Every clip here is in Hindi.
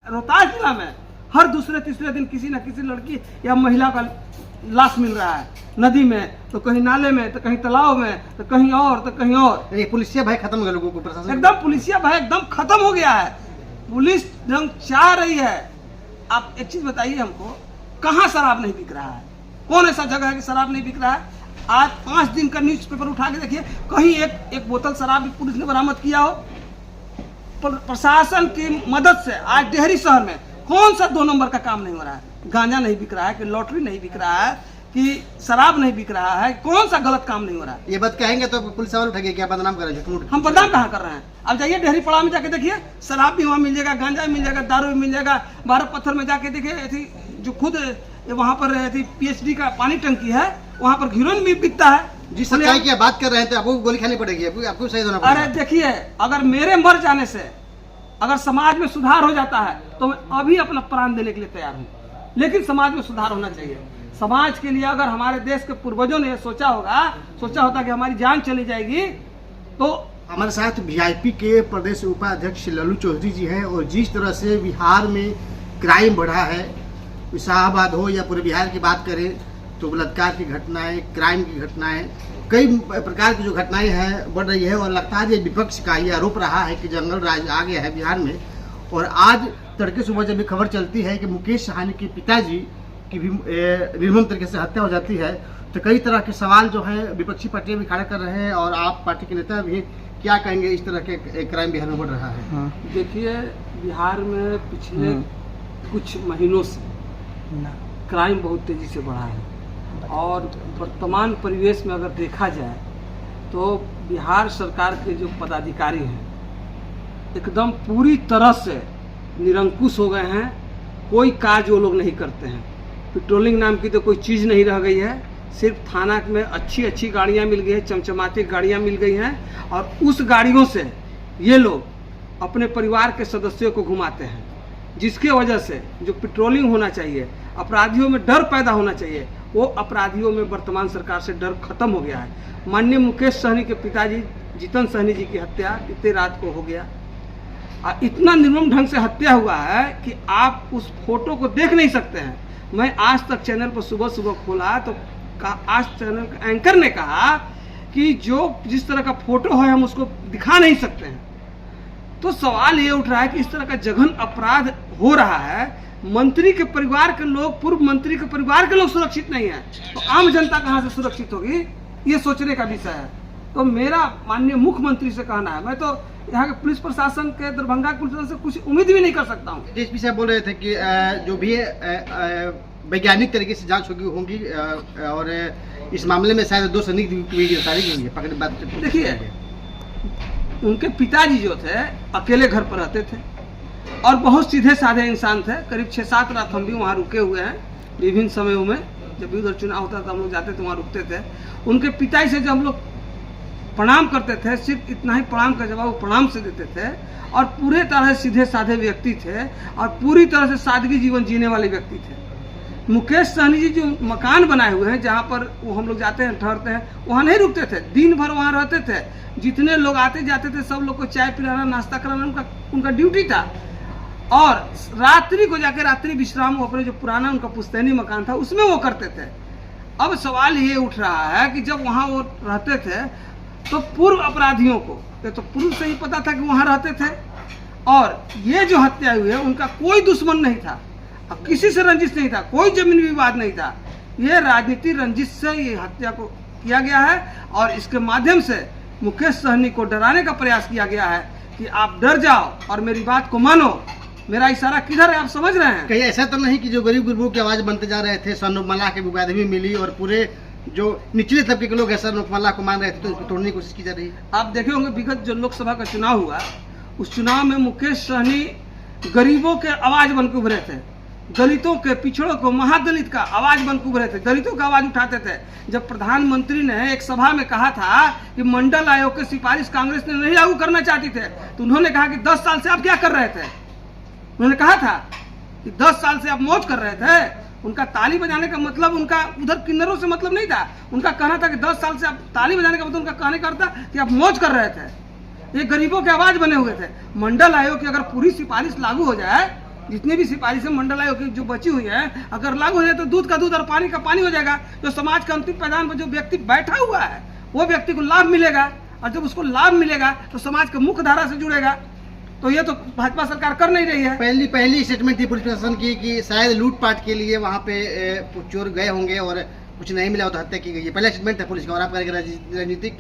रोहतास जिला में हर दूसरे तीसरे दिन किसी न किसी लड़की या महिला का लाश मिल रहा है, नदी में तो कहीं नाले में तो कहीं तालाब में तो कहीं और तो कहीं और। ये पुलिसिया भय खत्म हो गया लोगों को, प्रशासन एकदम पुलिसिया भय एकदम खत्म हो गया है। पुलिस एकदम चाह रही है। आप एक चीज बताइए हमको, कहाँ शराब नहीं बिक रहा है? कौन ऐसा जगह है कि शराब नहीं बिक रहा है? आज 5 दिन का न्यूज़पेपर उठा के देखिए, कहीं एक बोतल शराब भी पुलिस ने बरामद किया हो। प्रशासन की मदद से आज डेहरी शहर में कौन सा 2 नंबर का काम नहीं हो रहा है? गांजा नहीं बिक रहा है, कि लॉटरी नहीं बिक रहा है, कि शराब नहीं बिक रहा है, कौन सा गलत काम नहीं हो रहा है? ये बात कहेंगे तो पुलिस सवाल उठेगी, क्या बदनाम कर रहे हैं? हम बदनाम कहाँ कर रहे हैं? अब जाइए डेहरी पड़ाव में जाके देखिए, शराब भी वहाँ मिल जाएगा, गांजा भी मिल जाएगा, दारू भी मिल जाएगा। 12 पत्थर में जाके देखिए, जो खुद वहाँ पर PhD का पानी टंकी है, वहाँ पर हीरोइन भी बिकता है। जिस सच्चाई की बात कर रहे हैं तो आपको गोली खानी पड़ेगी, आपको सही होना पड़ेगा। अरे देखिए, अगर मेरे मर जाने से अगर समाज में सुधार हो जाता है तो मैं अभी अपना प्राण देने के लिए तैयार हूँ, लेकिन समाज में सुधार होना चाहिए। समाज के लिए अगर हमारे देश के पूर्वजों ने सोचा होता कि हमारी जान चली जाएगी तो। हमारे साथ VIP के प्रदेश उपाध्यक्ष लल्लू चौधरी जी हैं, और जिस तरह से बिहार में क्राइम बढ़ा है, इस्लामाबाद हो या पूरे बिहार की बात करें तो बलात्कार की घटनाएं, क्राइम की घटनाएं, कई प्रकार की जो घटनाएं हैं बढ़ रही है। और लगता है ये विपक्ष का ये आरोप रहा है कि जंगल राज आ गया है बिहार में। और आज तड़के सुबह जब भी खबर चलती है कि मुकेश साहनी के पिताजी की भी निर्मम तरीके से हत्या हो जाती है, तो कई तरह के सवाल जो है विपक्षी पार्टियां भी खड़ा कर रहे हैं, और आप पार्टी के नेता भी क्या कहेंगे इस तरह के क्राइम बिहार में बढ़ रहा है? देखिए, बिहार में पिछले कुछ महीनों से क्राइम बहुत तेजी से बढ़ा है, और वर्तमान परिवेश में अगर देखा जाए तो बिहार सरकार के जो पदाधिकारी हैं एकदम पूरी तरह से निरंकुश हो गए हैं। कोई कार्य वो लोग नहीं करते हैं। पेट्रोलिंग नाम की तो कोई चीज़ नहीं रह गई है। सिर्फ थाना में अच्छी गाड़ियाँ मिल गई है, चमचमाती गाड़ियाँ मिल गई हैं, और उस गाड़ियों से ये लोग अपने परिवार के सदस्यों को घुमाते हैं, जिसके वजह से जो पेट्रोलिंग होना चाहिए, अपराधियों में डर पैदा होना चाहिए, वो अपराधियों में वर्तमान सरकार से डर खत्म हो गया है। माननीय मुकेश सहनी के पिताजी जीतन सहनी जी की हत्या बीते रात को हो गया। इतना निर्मम ढंग से हत्या हुआ है कि आप उस फोटो को देख नहीं सकते हैं। मैं आज तक चैनल पर सुबह खोला तो आज चैनल के एंकर ने कहा कि जिस तरह का फोटो है हम उसको दिखा नहीं सकते हैं। तो सवाल ये उठ रहा है कि इस तरह का जघन अपराध हो रहा है, मंत्री के परिवार के लोग, पूर्व मंत्री के परिवार के लोग सुरक्षित नहीं है, तो आम जनता कहाँ से सुरक्षित होगी? ये सोचने का विषय है। तो मेरा माननीय मुख्यमंत्री से कहना है, मैं तो यहाँ के पुलिस प्रशासन के, दरभंगा पुलिस प्रशासन से कुछ उम्मीद भी नहीं कर सकता हूँ। DSP साहब बोल रहे थे कि जो भी वैज्ञानिक तरीके से जांच होगी और इस मामले में शायद 2 संदिग्ध की गिरफ्तारी की है, पकड़ बात। देखिए, उनके पिताजी जो थे अकेले घर पर रहते थे और बहुत सीधे साधे इंसान थे। करीब 6-7 रात हम भी वहाँ रुके हुए हैं विभिन्न समयों में। जब भी उधर चुनाव होता था हम लोग जाते थे, वहाँ रुकते थे। उनके पिताजी से जब हम लोग प्रणाम करते थे, सिर्फ इतना ही प्रणाम का जवाब वो प्रणाम से देते थे, और पूरे तरह से सीधे साधे व्यक्ति थे और पूरी तरह से सादगी जीवन जीने वाले व्यक्ति थे। मुकेश सहनी जी जो मकान बनाए हुए हैं, जहाँ पर वो हम लोग जाते हैं, ठहरते हैं, वहाँ नहीं रुकते थे, दिन भर वहाँ रहते थे। जितने लोग आते जाते थे सब लोग को चाय पिलाना, नाश्ता कराना उनका ड्यूटी था। और रात्रि को जाकर रात्रि विश्राम वो अपने जो पुराना उनका पुश्तैनी मकान था उसमें वो करते थे। अब सवाल ये उठ रहा है कि जब वहाँ वो रहते थे तो पूर्व अपराधियों को तो पूर्व से ही पता था कि वहाँ रहते थे, और ये जो हत्या हुई है उनका कोई दुश्मन नहीं था, अब किसी से रंजिश नहीं था, कोई जमीन विवाद नहीं था। ये राजनीति रंजिश से ये हत्या को किया गया है, और इसके माध्यम से मुकेश सहनी को डराने का प्रयास किया गया है कि आप डर जाओ और मेरी बात को मानो। मेरा इशारा किधर है आप समझ रहे हैं? कहीं ऐसा तो नहीं कि जो गरीब गुरबों की आवाज बनते जा रहे थे, सनमाला के विवाद भी मिली और पूरे जो निचले तबके के लोग ऐसा सनमाला को मान रहे थे, तो उसको तोड़ने की कोशिश की जा रही है? आप देखे होंगे विगत जो लोकसभा का चुनाव हुआ, उस चुनाव में मुकेश सहनी गरीबों के आवाज बन के उभरे थे, दलितों के, पिछड़ों को, महादलित का आवाज बन के उभरे थे, दलितों का आवाज उठाते थे। जब प्रधानमंत्री ने एक सभा में कहा था कि मंडल आयोग की सिफारिश कांग्रेस ने नहीं लागू करना चाहती थे, तो उन्होंने कहा कि 10 साल से आप क्या कर रहे थे? उन्होंने कहा था कि 10 साल से आप मौज कर रहे थे। उनका ताली बजाने का मतलब, उनका उधर किन्नरों से मतलब नहीं था, उनका कहना था कि 10 साल से आप ताली बजाने का मतलब उनका कहने का था कि आप मौज कर रहे थे। ये गरीबों के आवाज बने हुए थे। मंडल आयोग की अगर पूरी सिफारिश लागू हो जाए जितने भी सिपाही से मंडल आयोग की जो बची हुई है, अगर लागू हो जाए तो दूध का दूध और पानी का पानी हो जाएगा। जो समाज के अंतिम पैदान पर जो व्यक्ति बैठा हुआ है वो व्यक्ति को लाभ मिलेगा, और जब उसको लाभ मिलेगा तो समाज के मुख्य धारा से जुड़ेगा। तो ये तो भाजपा सरकार कर नहीं रही है। पहली स्टेटमेंट थी पुलिस प्रशासन की कि शायद लूटपाट के लिए वहाँ पे चोर गए होंगे और कुछ नहीं मिला हो तो हत्या की गई है। पहला स्टेटमेंट था पुलिस का, और आप कहेंगे राजनीतिक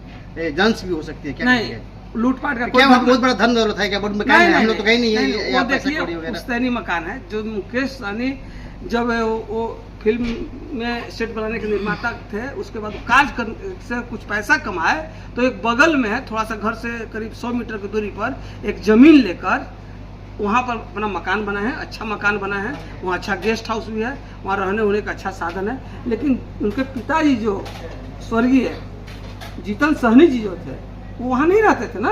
जंस भी हो सकती है क्या? नहीं, लूटपाट का क्या वहाँ बहुत बड़ा धन दौलत है क्या? बहुत मकान है, हम लोग तो गए नहीं है। वो देखिए पुश्तैनी मकान है जो मुकेश सहनी जब वो फिल्म में सेट बनाने के निर्माता थे, उसके बाद काज से कुछ पैसा कमाए तो एक बगल में है, थोड़ा सा घर से करीब 100 मीटर की दूरी पर एक जमीन लेकर वहाँ पर अपना मकान बना है। अच्छा मकान बना है, वहाँ अच्छा गेस्ट हाउस भी है, वहाँ रहने होने का अच्छा साधन है। लेकिन उनके पिताजी जो स्वर्गीय जीतन सहनी जी जो थे वो वहाँ नहीं रहते थे ना,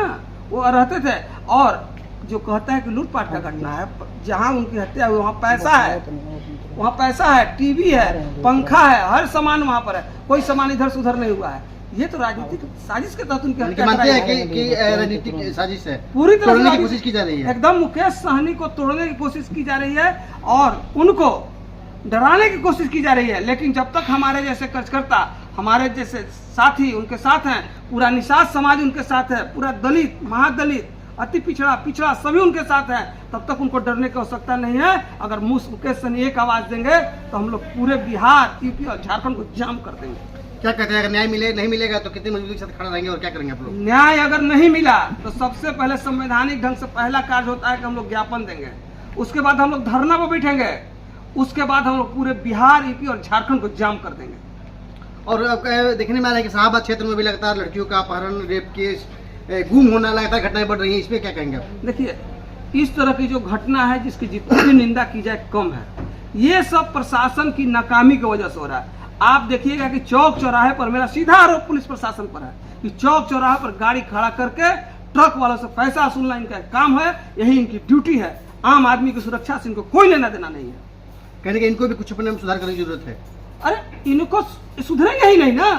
वो रहते थे। और जो कहता है कि लूटपाट का घटना है, जहाँ उनकी हत्या हुई वहाँ पैसा है, वहाँ पैसा है, टीवी है, पंखा है, हर सामान वहाँ पर है, कोई सामान इधर से उधर नहीं हुआ है। ये तो राजनीतिक साजिश के तहत उनकी हत्या मानते हैं कि राजनीतिक साजिश है, पूरी तरह तोड़ने की कोशिश की जा रही है। एकदम मुकेश सहनी को तोड़ने की कोशिश की जा रही है और उनको डराने की कोशिश की जा रही है। लेकिन जब तक हमारे जैसे कार्यकर्ता, हमारे जैसे साथी उनके साथ हैं, पूरा निषाद समाज उनके साथ है, पूरा दलित, महादलित, अति पिछड़ा सभी उनके साथ हैं, तब तक उनको डरने की आवश्यकता नहीं है। अगर मुकेश सहनी एक आवाज देंगे तो हम लोग पूरे बिहार, यूपी और झारखंड को जाम कर देंगे। क्या कहते हैं, अगर न्याय नहीं मिलेगा तो कितनी मजबूती के साथ खड़ा रहेंगे और क्या करेंगे आप लोग? न्याय अगर नहीं मिला तो सबसे पहले संवैधानिक ढंग से पहला कार्य होता है कि हम लोग ज्ञापन देंगे, उसके बाद हम लोग धरना पर बैठेंगे, उसके बाद हम लोग पूरे बिहार, यूपी और झारखंड को जाम कर देंगे। और देखने में आ रहा है कि शाहबाद क्षेत्र में भी लगातार लड़कियों का अपहरण, रेप केस, गुम होना, लगातार घटनाएं बढ़ रही हैं, इस पे क्या कहेंगे आप? देखिए, इस तरह की जो घटना है जिसकी जितनी भी निंदा की जाए कम है। ये सब प्रशासन की नाकामी की वजह से हो रहा है। आप देखिएगा कि चौक चौराहे पर, मेरा सीधा आरोप पुलिस प्रशासन पर है कि चौक चौराहे पर गाड़ी खड़ा करके ट्रक वालों से पैसा वसूलना इनका काम है, यही इनकी ड्यूटी है। आम आदमी की सुरक्षा से इनको कोई लेना देना नहीं है। कहने के इनको भी कुछ अपने में सुधार करने की जरूरत है। अरे इनको सुधरेंगे ही नहीं ना,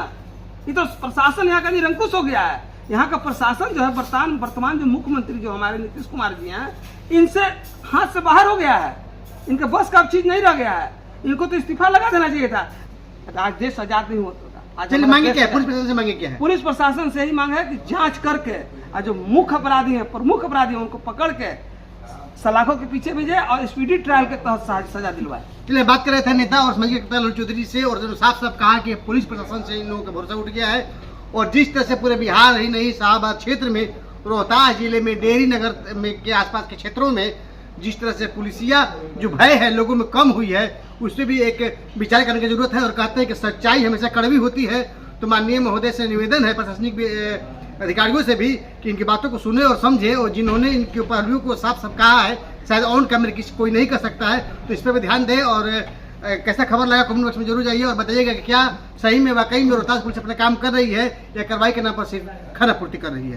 ये तो प्रशासन यहाँ का निरंकुश हो गया है। यहाँ का प्रशासन जो है वर्तमान जो मुख्यमंत्री जो हमारे नीतीश कुमार जी हैं, इनसे हाथ से बाहर हो गया है, इनके बस का चीज नहीं रह गया है। इनको तो इस्तीफा लगा देना चाहिए था। आज देश आजाद नहीं होता। चलिए, मांगे क्या है पुलिस प्रशासन से? मांगे क्या है? पुलिस प्रशासन से ही मांग है कि जांच करके और जो मुख्य अपराधी हैं, प्रमुख अपराधी हैं, उनको पकड़ के सलाखों के पीछे भेजे और स्पीडी ट्रायल के तहत सजा दिलवाए। चलिए, बात कर रहे थे नेता और समाज के लल्लू चौधरी से, और साफ साफ कहा कि पुलिस प्रशासन से इन लोगों का भरोसा उठ गया है। और जिस तरह से पूरे बिहार ही नहीं, शाहबाद क्षेत्र में, रोहतास जिले में, डेहरी नगर में के आसपास के क्षेत्रों में जिस तरह से पुलिसिया जो भय है लोगों में कम हुई है, उस पर भी एक विचार करने की जरूरत है। और कहते हैं कि सच्चाई हमेशा कड़वी होती है। तो माननीय महोदय से निवेदन है, प्रशासनिक अधिकारियों से भी, कि इनकी बातों को सुने और समझे, और जिन्होंने इनके पहलुओं को साफ साफ कहा है, शायद ऑन कैमरे किसी कोई नहीं कर सकता है, तो इस पर भी ध्यान दें। और कैसा खबर लगा कमेंट बॉक्स में जरूर जाइए और बताइएगा कि क्या सही में वाकई में रोहतास पुलिस अपना काम कर रही है या कार्रवाई के नाम पर सिर्फ खरापूर्ति कर रही है।